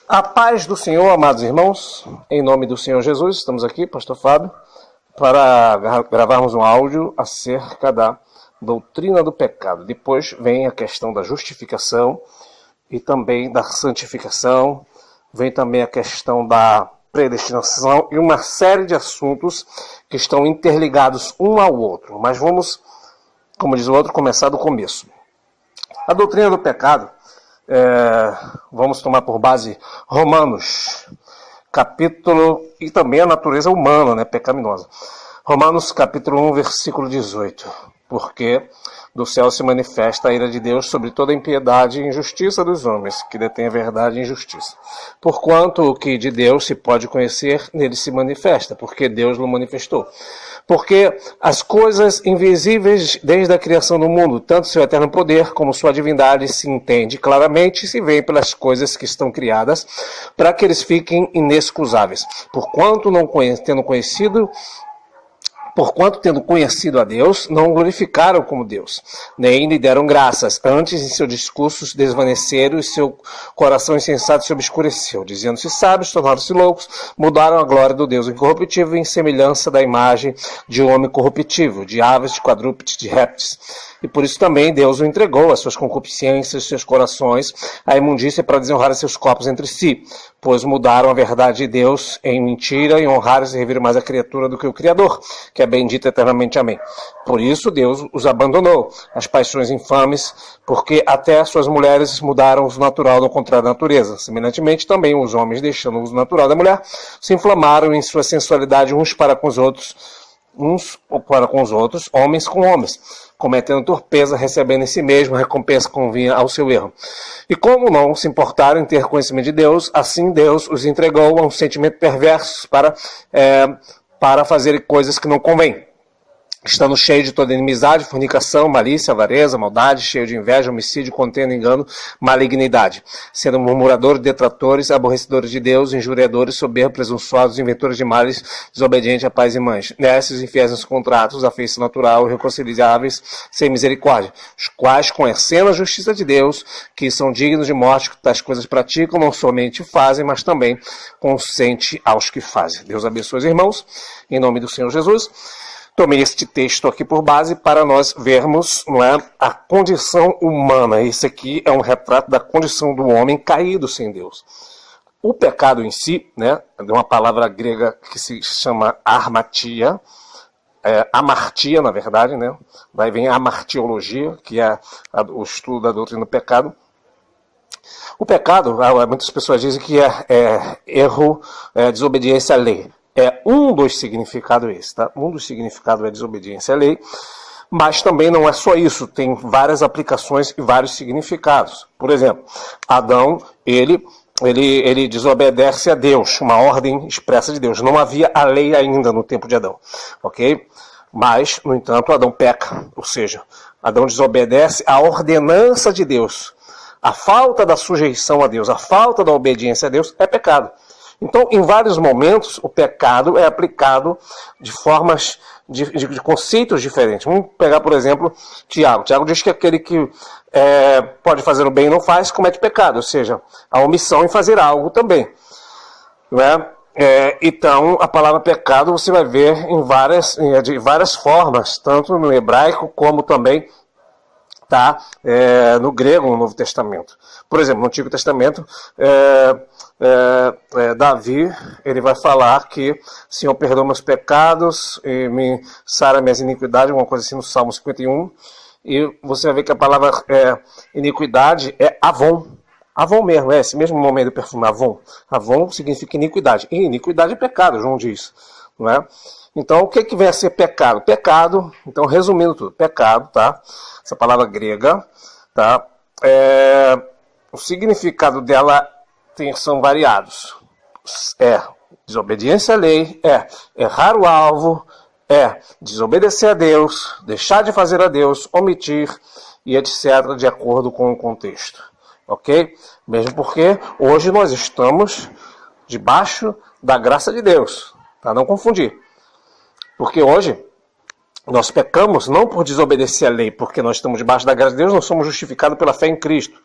A paz do Senhor, amados irmãos, em nome do Senhor Jesus, estamos aqui, Pastor Fábio, para gravarmos um áudio acerca da doutrina do pecado. Depois vem a questão da justificação e também da santificação, vem também a questão da predestinação e uma série de assuntos que estão interligados um ao outro. Mas vamos, como diz o outro, começar do começo. A doutrina do pecado, vamos tomar por base Romanos, capítulo, e também a natureza humana, pecaminosa. Romanos, capítulo 1, versículo 18. Porque do céu se manifesta a ira de Deus sobre toda a impiedade e injustiça dos homens, que detêm a verdade e injustiça. Porquanto o que de Deus se pode conhecer, nele se manifesta, porque Deus o manifestou. Porque as coisas invisíveis desde a criação do mundo, tanto seu eterno poder como sua divindade, se entende claramente e se vê pelas coisas que estão criadas, para que eles fiquem inexcusáveis. Porquanto tendo conhecido a Deus, não o glorificaram como Deus, nem lhe deram graças. Antes, em seus discursos, desvaneceram e seu coração insensato se obscureceu. Dizendo-se sábios, tornaram-se loucos, mudaram a glória do Deus incorruptível em semelhança da imagem de um homem corruptível, de aves, de quadrúpedes, de répteis. E por isso também Deus o entregou às suas concupiscências, seus corações, à imundícia para desonrar seus corpos entre si, pois mudaram a verdade de Deus em mentira e honraram e serviram mais a criatura do que o Criador, que é bendito eternamente. Amém. Por isso Deus os abandonou, as paixões infames, porque até as suas mulheres mudaram o uso natural no contrário da natureza. Semelhantemente também os homens, deixando o uso natural da mulher, se inflamaram em sua sensualidade uns para com os outros, homens com homens, cometendo torpeza, recebendo em si mesmo a recompensa que convinha ao seu erro. E como não se importaram em ter conhecimento de Deus, assim Deus os entregou a um sentimento perverso para fazerem coisas que não convêm, estando cheio de toda inimizade, fornicação, malícia, avareza, maldade, cheio de inveja, homicídio, contenda, engano, malignidade, sendo murmuradores, detratores, aborrecedores de Deus, injuriadores, soberbos, presunçosos, inventores de males, desobedientes a pais e mães, nécios, infiéis nos contratos, afeição natural, irreconciliáveis, sem misericórdia, os quais, conhecendo a justiça de Deus, que são dignos de morte, que tais coisas praticam, não somente fazem, mas também consente aos que fazem. Deus abençoe os irmãos, em nome do Senhor Jesus. Tomei este texto aqui por base para nós vermos, a condição humana. Esse aqui é um retrato da condição do homem caído sem Deus. O pecado em si, é uma palavra grega que se chama armatia, amartia, na verdade, Daí vem a amartiologia, que é o estudo da doutrina do pecado. O pecado, muitas pessoas dizem que é erro, desobediência à lei. Um dos significados esse, tá? Um dos significados é desobediência à lei, mas também não é só isso, tem várias aplicações e vários significados. Por exemplo, Adão, ele desobedece a Deus, uma ordem expressa de Deus. Não havia a lei ainda no tempo de Adão, ok? Mas, no entanto, Adão peca, ou seja, Adão desobedece a ordenança de Deus. A falta da sujeição a Deus, a falta da obediência a Deus é pecado. Então, em vários momentos, o pecado é aplicado de formas, de conceitos diferentes. Vamos pegar, por exemplo, Tiago. Tiago diz que aquele que pode fazer o bem e não faz, comete pecado. Ou seja, a omissão em fazer algo também. Então, a palavra pecado você vai ver de várias formas, tanto no hebraico como também no grego, no Novo Testamento. Por exemplo, no Antigo Testamento, Davi, ele vai falar que Senhor, perdoa meus pecados e me sara minhas iniquidades, alguma coisa assim no Salmo 51, e você vai ver que a palavra iniquidade é avon. Avon mesmo, esse mesmo nome do perfume, avon. Avon significa iniquidade, e iniquidade é pecado, João diz, não é? Então, o que vem a ser pecado? Pecado, então, resumindo tudo, pecado, essa palavra grega, o significado dela são variados. Desobediência à lei, errar o alvo, desobedecer a Deus, deixar de fazer a Deus, omitir e etc., de acordo com o contexto. Ok? Mesmo porque hoje nós estamos debaixo da graça de Deus. Não confundir. Porque hoje nós pecamos não por desobedecer a lei, porque nós estamos debaixo da graça de Deus, nós somos justificados pela fé em Cristo.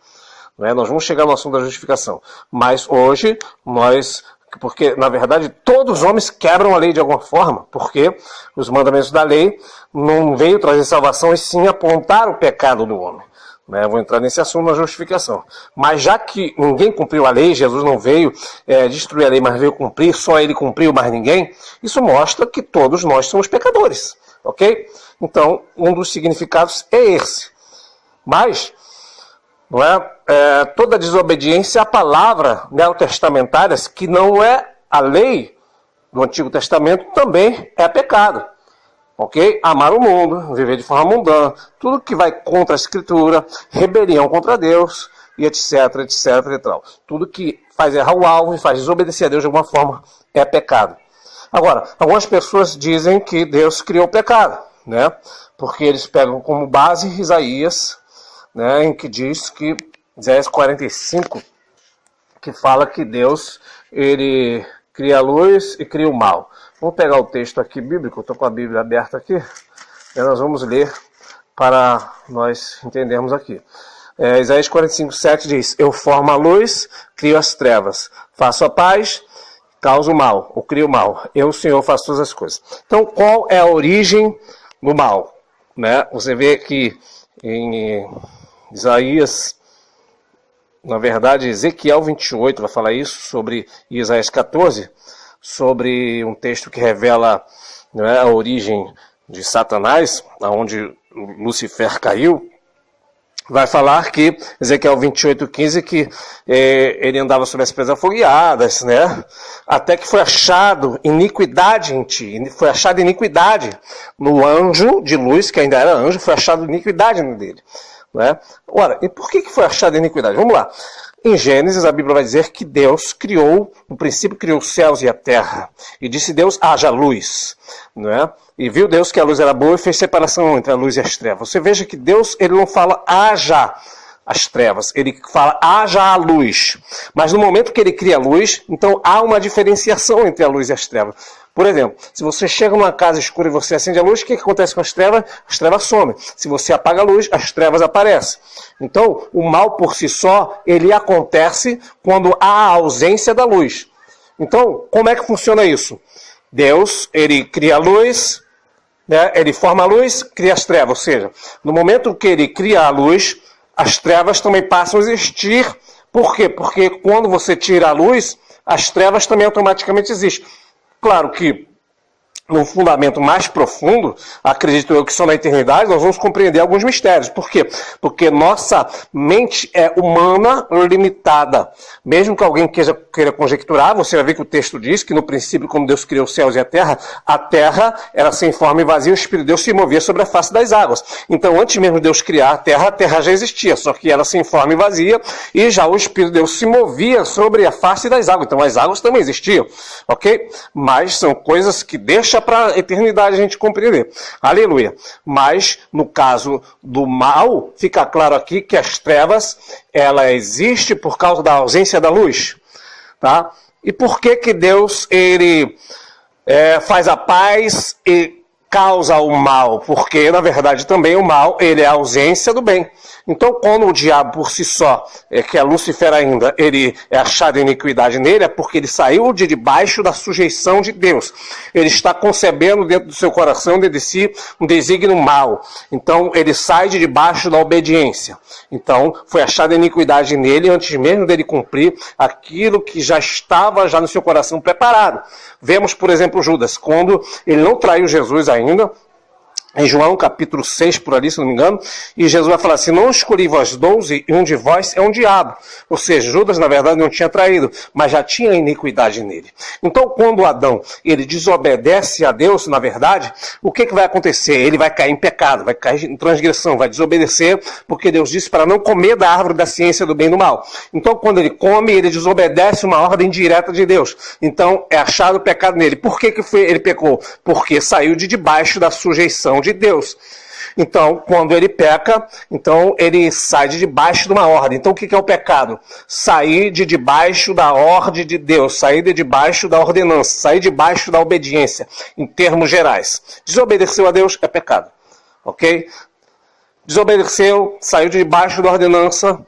Não é? Nós vamos chegar no assunto da justificação. Mas hoje, porque na verdade todos os homens quebram a lei de alguma forma, porque os mandamentos da lei não veio trazer salvação e sim apontar o pecado do homem. Vou entrar nesse assunto na justificação. Mas já que ninguém cumpriu a lei, Jesus não veio destruir a lei, mas veio cumprir, só ele cumpriu, mais ninguém, isso mostra que todos nós somos pecadores. Ok? Então, um dos significados é esse. Mas, toda desobediência à palavra neotestamentária, que não é a lei do Antigo Testamento, também é pecado. Ok? Amar o mundo, viver de forma mundana, tudo que vai contra a Escritura, rebelião contra Deus, e etc, etc e tal. Tudo que faz errar o alvo e faz desobedecer a Deus de alguma forma é pecado. Agora, algumas pessoas dizem que Deus criou o pecado, né? Porque eles pegam como base Isaías, né, em que diz que, Isaías 45, que fala que Deus, ele cria a luz e cria o mal. Vamos pegar o texto aqui bíblico, estou com a Bíblia aberta aqui, e nós vamos ler para nós entendermos aqui. Isaías 45, 7 diz: eu formo a luz, crio as trevas, faço a paz, causo o mal, ou crio o mal. Eu, o Senhor, faço todas as coisas. Então, qual é a origem do mal? Né? Você vê que em Isaías, na verdade, Ezequiel 28 vai falar isso, sobre Isaías 14, sobre um texto que revela, né, a origem de Satanás, onde Lucifer caiu. Vai falar que, Ezequiel 28:15, que ele andava sobre as pedras afogueadas, né? Até que foi achado iniquidade em ti, foi achada iniquidade no anjo de luz, que ainda era anjo, foi achado iniquidade nele. Né? Ora, e por que foi achada iniquidade? Vamos lá. Em Gênesis, a Bíblia vai dizer que Deus criou, no princípio criou os céus e a terra. E disse Deus, haja luz. Né? E viu Deus que a luz era boa e fez separação entre a luz e as trevas. Você veja que Deus, ele não fala haja as trevas, ele fala haja a luz. Mas no momento que ele cria a luz, então há uma diferenciação entre a luz e as trevas. Por exemplo, se você chega numa casa escura e você acende a luz, o que acontece com as trevas? As trevas somem. Se você apaga a luz, as trevas aparecem. Então, o mal por si só, ele acontece quando há a ausência da luz. Então, como é que funciona isso? Deus, ele cria a luz, né? Ele forma a luz, cria as trevas. Ou seja, no momento que ele cria a luz, as trevas também passam a existir. Por quê? Porque quando você tira a luz, as trevas também automaticamente existem. Claro que, no fundamento mais profundo, acredito eu que só na eternidade, nós vamos compreender alguns mistérios. Por quê? Porque nossa mente é humana limitada. Mesmo que alguém queira conjecturar, você vai ver que o texto diz que no princípio, quando Deus criou os céus e a terra era sem forma e vazia, o Espírito de Deus se movia sobre a face das águas. Então, antes mesmo de Deus criar a terra já existia, só que era sem forma e vazia, e já o Espírito de Deus se movia sobre a face das águas. Então, as águas também existiam, ok? Mas são coisas que deixam para a eternidade a gente compreender. Aleluia. Mas, no caso do mal, fica claro aqui que as trevas, ela existe por causa da ausência da luz. Tá? E por que Deus, ele faz a paz e causa o mal? Porque, na verdade, também o mal, ele é a ausência do bem. Então, quando o diabo por si só, que é Lúcifer ainda, ele é achado iniquidade nele, é porque ele saiu de debaixo da sujeição de Deus. Ele está concebendo dentro do seu coração, dentro de si, um desígnio mal. Então, ele sai de debaixo da obediência. Então, foi achada iniquidade nele, antes mesmo dele cumprir aquilo que já estava já no seu coração preparado. Vemos, por exemplo, Judas, quando ele não traiu Jesus ainda, em João capítulo 6, por ali, se não me engano, e Jesus vai falar assim, não escolhi vós 12 e um de vós é um diabo. Ou seja, Judas, na verdade, não tinha traído, mas já tinha iniquidade nele. Então, quando Adão, ele desobedece a Deus, na verdade, o que vai acontecer? Ele vai cair em pecado, vai cair em transgressão, vai desobedecer, porque Deus disse para não comer da árvore da ciência do bem e do mal. Então, quando ele come, ele desobedece uma ordem direta de Deus. Então, é achado o pecado nele. Por que ele pecou? Porque saiu de debaixo da sujeição de Deus. Então, quando ele peca, então ele sai de debaixo de uma ordem. Então, o que é o pecado? Sair de debaixo da ordem de Deus, sair de debaixo da ordenança, sair debaixo da obediência, em termos gerais. Desobedeceu a Deus é pecado, ok? Desobedeceu, saiu de debaixo da ordenança,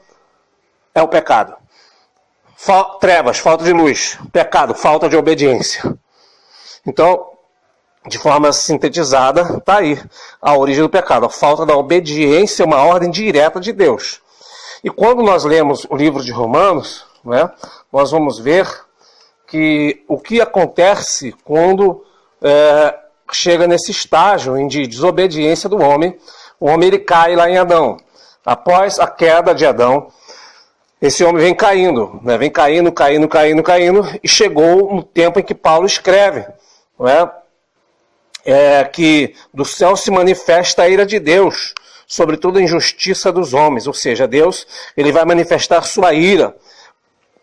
é o pecado. Trevas, falta de luz. Pecado, falta de obediência. Então, de forma sintetizada, está aí a origem do pecado. A falta da obediência é uma ordem direta de Deus. E quando nós lemos o livro de Romanos, né, nós vamos ver que o que acontece quando chega nesse estágio de desobediência do homem, o homem ele cai lá em Adão. Após a queda de Adão, esse homem vem caindo, né, vem caindo, e chegou no tempo em que Paulo escreve, não é? Que do céu se manifesta a ira de Deus sobre toda a injustiça dos homens, ou seja, Deus ele vai manifestar sua ira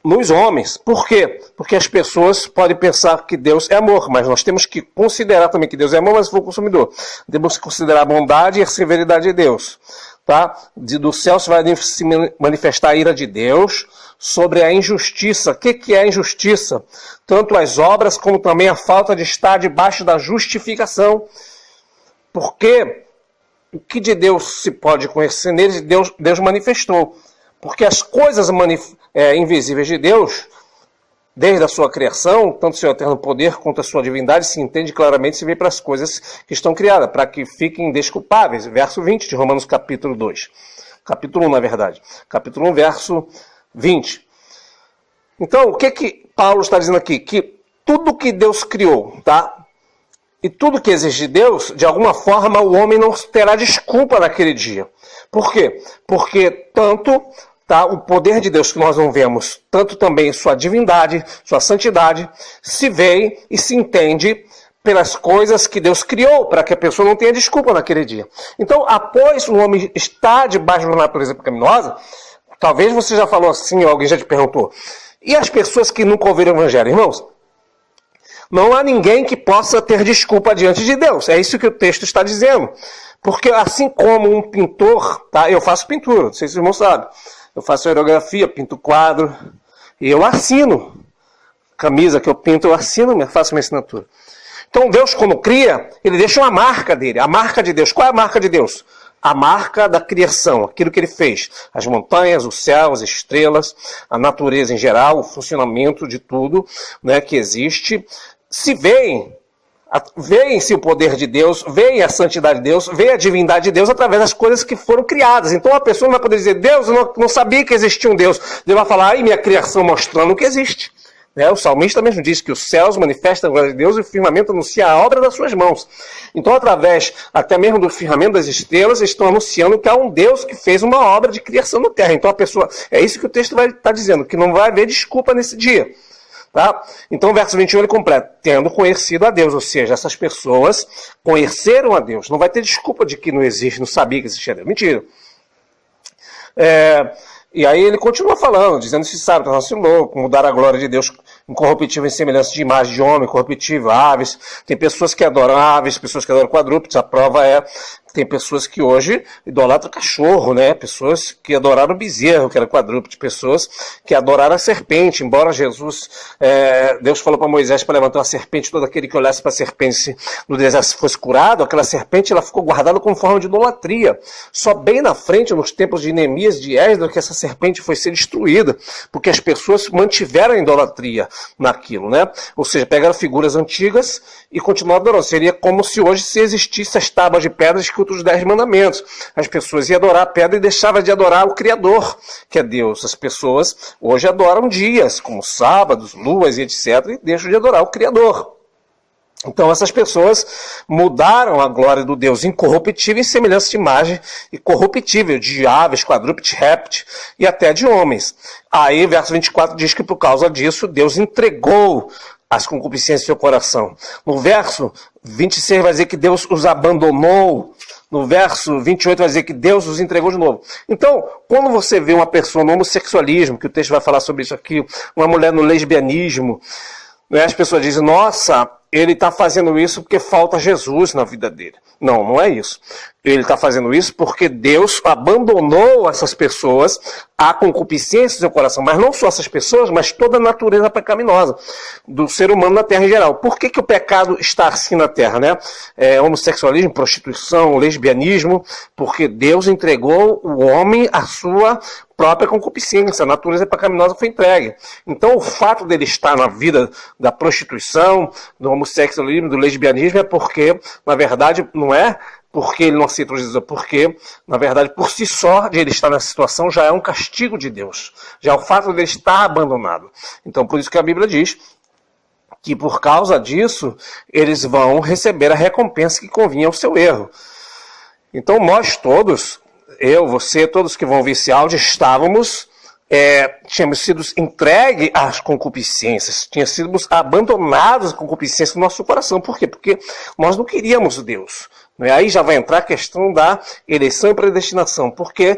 nos homens. Por quê? Porque as pessoas podem pensar que Deus é amor, mas nós temos que considerar também que Deus é amor, mas for consumidor. Temos que considerar a bondade e a severidade de Deus. Tá? Do céu se vai se manifestar a ira de Deus sobre a injustiça. O que é a injustiça? Tanto as obras como também a falta de estar debaixo da justificação. Porque o que de Deus se pode conhecer neles, Deus manifestou. Porque as coisas invisíveis de Deus, desde a sua criação, tanto o seu eterno poder quanto a sua divindade, se entende claramente, se vê para as coisas que estão criadas, para que fiquem desculpáveis. Verso 20 de Romanos capítulo 2. Capítulo 1, na verdade. Capítulo 1, verso 20. Então, o que Paulo está dizendo aqui? Que tudo que Deus criou, tá? E tudo que existe de Deus, de alguma forma, o homem não terá desculpa naquele dia. Por quê? Porque tanto o poder de Deus que nós não vemos, tanto também sua divindade, sua santidade, se vê e se entende pelas coisas que Deus criou, para que a pessoa não tenha desculpa naquele dia. Então, após o homem estar debaixo da natureza pecaminosa, talvez você já falou assim, ou alguém já te perguntou, e as pessoas que nunca ouviram o Evangelho, irmãos? Não há ninguém que possa ter desculpa diante de Deus. É isso que o texto está dizendo. Porque assim como um pintor, tá? Eu faço pintura, não sei se os irmãos sabem. Eu faço aerografia, pinto quadro, e eu assino. Camisa que eu pinto, eu assino, faço minha assinatura. Então Deus, quando cria, ele deixa uma marca dele. A marca de Deus. Qual é a marca de Deus? A marca da criação, aquilo que ele fez. As montanhas, o céu, as estrelas, a natureza em geral, o funcionamento de tudo, né, que existe. Se veem-se o poder de Deus, veem a santidade de Deus, veem a divindade de Deus através das coisas que foram criadas. Então a pessoa não vai poder dizer, Deus, eu não sabia que existia um Deus. Deus vai falar, ai, minha criação mostrando que existe. O salmista mesmo diz que os céus manifestam a glória de Deus e o firmamento anuncia a obra das suas mãos. Então, através até mesmo do firmamento das estrelas, estão anunciando que há um Deus que fez uma obra de criação na terra. Então a pessoa, é isso que o texto vai estar dizendo, que não vai haver desculpa nesse dia. Tá? Então o verso 21 ele completa, tendo conhecido a Deus, ou seja, essas pessoas conheceram a Deus. Não vai ter desculpa de que não existe, não sabia que existia Deus. Mentira. E aí ele continua falando, dizendo se sabe, tornar-se louco, mudar a glória de Deus incorruptível em semelhança de imagem de homem, corruptível, aves. Tem pessoas que adoram aves, pessoas que adoram quadrúpedes. A prova é que tem pessoas que hoje idolatram cachorro, né? Pessoas que adoraram o bezerro, que era quadrúpede. Pessoas que adoraram a serpente. Embora Jesus, Deus falou para Moisés para levantar uma serpente, todo aquele que olhasse para a serpente no deserto fosse curado, aquela serpente ela ficou guardada como forma de idolatria. Só bem na frente, nos tempos de Neemias, de Esdras, que essa serpente foi ser destruída, porque as pessoas mantiveram a idolatria naquilo, né? Ou seja, pegaram figuras antigas e continuaram adorando. Seria como se hoje se existisse as tábuas de pedras escritas os 10 mandamentos. As pessoas iam adorar a pedra e deixavam de adorar o Criador, que é Deus. As pessoas hoje adoram dias, como sábados, luas e etc., e deixam de adorar o Criador. Então essas pessoas mudaram a glória do Deus incorruptível em semelhança de imagem e corruptível, de aves, quadrúpedes, répteis e até de homens. Aí, verso 24 diz que por causa disso, Deus entregou as concupiscências do seu coração. No verso 26 vai dizer que Deus os abandonou. No verso 28 vai dizer que Deus os entregou de novo. Então, quando você vê uma pessoa no homossexualismo, que o texto vai falar sobre isso aqui, uma mulher no lesbianismo, né, as pessoas dizem, nossa, ele está fazendo isso porque falta Jesus na vida dele. Não, não é isso. Ele está fazendo isso porque Deus abandonou essas pessoas à concupiscência do seu coração. Mas não só essas pessoas, mas toda a natureza pecaminosa do ser humano na terra em geral. Por que o pecado está assim na terra, né? Homossexualismo, prostituição, lesbianismo, porque Deus entregou o homem à sua própria concupiscência, a natureza pecaminosa foi entregue. Então o fato dele estar na vida da prostituição, do homossexualismo, do lesbianismo, é porque, na verdade, não é porque ele não aceita Jesus, é porque, na verdade, por si só, de ele estar nessa situação, já é um castigo de Deus. Já é o fato de ele estar abandonado. Então, por isso que a Bíblia diz que, por causa disso, eles vão receber a recompensa que convinha ao seu erro. Então, nós todos, eu, você, todos que vão ver esse áudio, estávamos... tínhamos sido entregues às concupiscências, tínhamos sido abandonados às concupiscências do nosso coração. Por quê? Porque nós não queríamos Deus. Aí já vai entrar a questão da eleição e predestinação, porque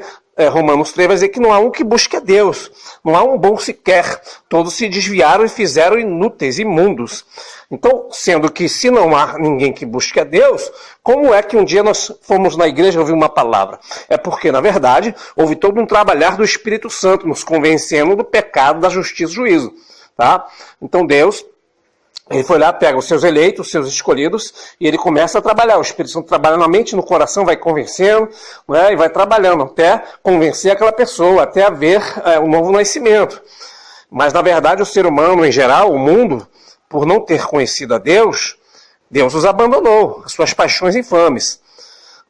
Romanos 3 vai dizer que não há um que busque a Deus, não há um bom sequer, todos se desviaram e fizeram inúteis, imundos. Então, sendo que se não há ninguém que busque a Deus, como é que um dia nós fomos na igreja ouvir uma palavra? É porque, na verdade, houve todo um trabalhar do Espírito Santo, nos convencendo do pecado, da justiça e do juízo. Tá? Então Deus... ele foi lá, pega os seus eleitos, os seus escolhidos, e ele começa a trabalhar. O Espírito Santo trabalha na mente, no coração, vai convencendo, né, e vai trabalhando até convencer aquela pessoa, até haver um novo nascimento. Mas, na verdade, o ser humano, em geral, o mundo, por não ter conhecido a Deus, Deus os abandonou, as suas paixões infames.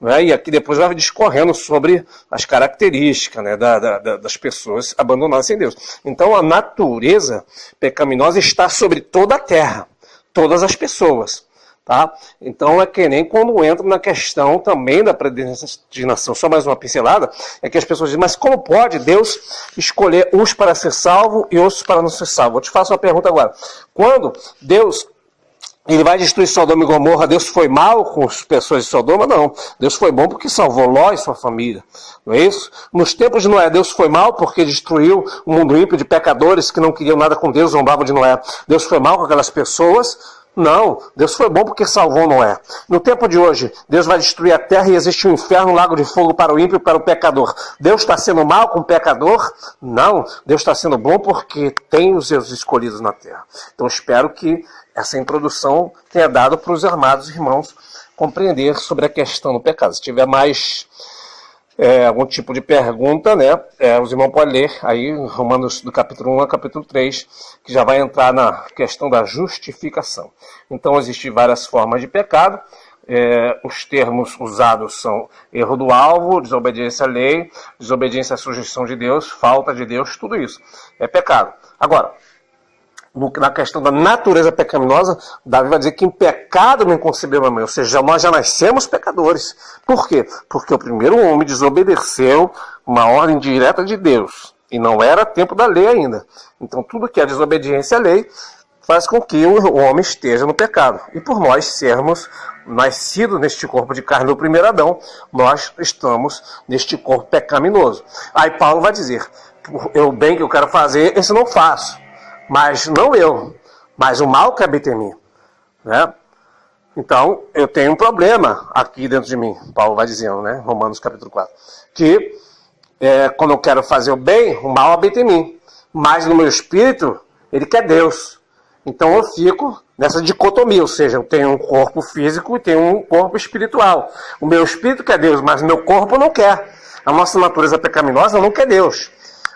Né, e aqui depois vai discorrendo sobre as características, né, das pessoas abandonadas sem Deus. Então a natureza pecaminosa está sobre toda a terra, todas as pessoas. Tá? Então é que nem quando entra na questão também da predestinação, só mais uma pincelada, é que as pessoas dizem, mas como pode Deus escolher uns para ser salvo e outros para não ser salvo? Eu te faço uma pergunta agora. Quando Deus... ele vai destruir Sodoma e Gomorra, Deus foi mal com as pessoas de Sodoma? Não. Deus foi bom porque salvou Ló e sua família. Não é isso? Nos tempos de Noé, Deus foi mal porque destruiu o mundo ímpio de pecadores que não queriam nada com Deus, zombavam de Noé. Deus foi mal com aquelas pessoas? Não. Deus foi bom porque salvou Noé. No tempo de hoje, Deus vai destruir a terra e existe um inferno, um lago de fogo para o ímpio e para o pecador. Deus está sendo mal com o pecador? Não. Deus está sendo bom porque tem os seus escolhidos na terra. Então espero que essa introdução tenha dado para os amados irmãos compreender sobre a questão do pecado. Se tiver mais algum tipo de pergunta, né, os irmãos podem ler aí Romanos do capítulo 1 ao capítulo 3, que já vai entrar na questão da justificação. Então existem várias formas de pecado. Os termos usados são erro do alvo, desobediência à lei, desobediência à sugestão de Deus, falta de Deus, tudo isso é pecado. Agora, na questão da natureza pecaminosa, Davi vai dizer que em pecado me concebeu minha mãe. Ou seja, nós já nascemos pecadores. Por quê? Porque o primeiro homem desobedeceu uma ordem direta de Deus. E não era tempo da lei ainda. Então tudo que é desobediência à lei faz com que o homem esteja no pecado. E por nós sermos nascidos neste corpo de carne do primeiro Adão, nós estamos neste corpo pecaminoso. Aí Paulo vai dizer, o bem que eu quero fazer, esse não faço. Mas não eu, mas o mal que habita em mim. Né? Então, eu tenho um problema aqui dentro de mim, Paulo vai dizendo, né? Romanos capítulo 4. Que quando eu quero fazer o bem, o mal habita em mim. Mas no meu espírito, ele quer Deus. Então eu fico nessa dicotomia, ou seja, eu tenho um corpo físico e tenho um corpo espiritual. O meu espírito quer Deus, mas o meu corpo não quer. A nossa natureza pecaminosa não quer Deus.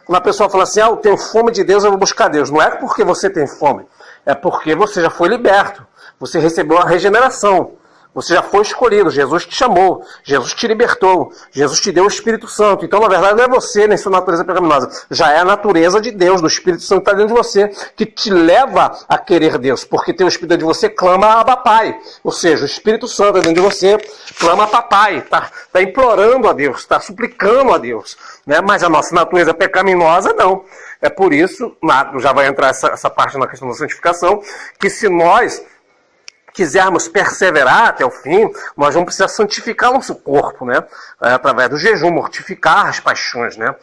Quando a pessoa fala assim, eu tenho fome de Deus, eu vou buscar Deus. Não é porque você tem fome, é porque você já foi liberto. Você recebeu a regeneração. Você já foi escolhido, Jesus te chamou, Jesus te libertou, Jesus te deu o Espírito Santo. Então, na verdade, não é você nem sua natureza pecaminosa. Já é a natureza de Deus, do Espírito Santo que está dentro de você, que te leva a querer Deus. Porque tem o Espírito de você, clama a papai. Ou seja, o Espírito Santo dentro de você, clama a papai. Está implorando a Deus, está suplicando a Deus. Né? Mas a nossa natureza pecaminosa, não. É por isso, já vai entrar essa parte na questão da santificação, que se nós quisermos perseverar até o fim, nós vamos precisar santificar nosso corpo, né? Através do jejum, mortificar as paixões, né?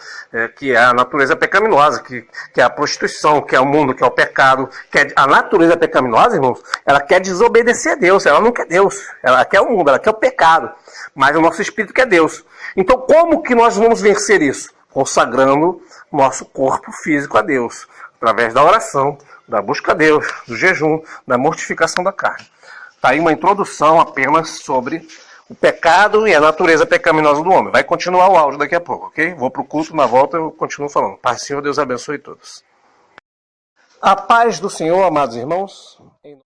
Que é a natureza pecaminosa, que é a prostituição, que é o mundo, que é o pecado. A natureza pecaminosa, irmãos, ela quer desobedecer a Deus, ela não quer Deus. Ela quer o mundo, ela quer o pecado. Mas o nosso espírito quer Deus. Então, como que nós vamos vencer isso? Consagrando nosso corpo físico a Deus. Através da oração, da busca a Deus, do jejum, da mortificação da carne. Está aí uma introdução apenas sobre o pecado e a natureza pecaminosa do homem. Vai continuar o áudio daqui a pouco, ok? Vou para o culto, na volta eu continuo falando. Paz, Senhor, Deus abençoe todos. A paz do Senhor, amados irmãos.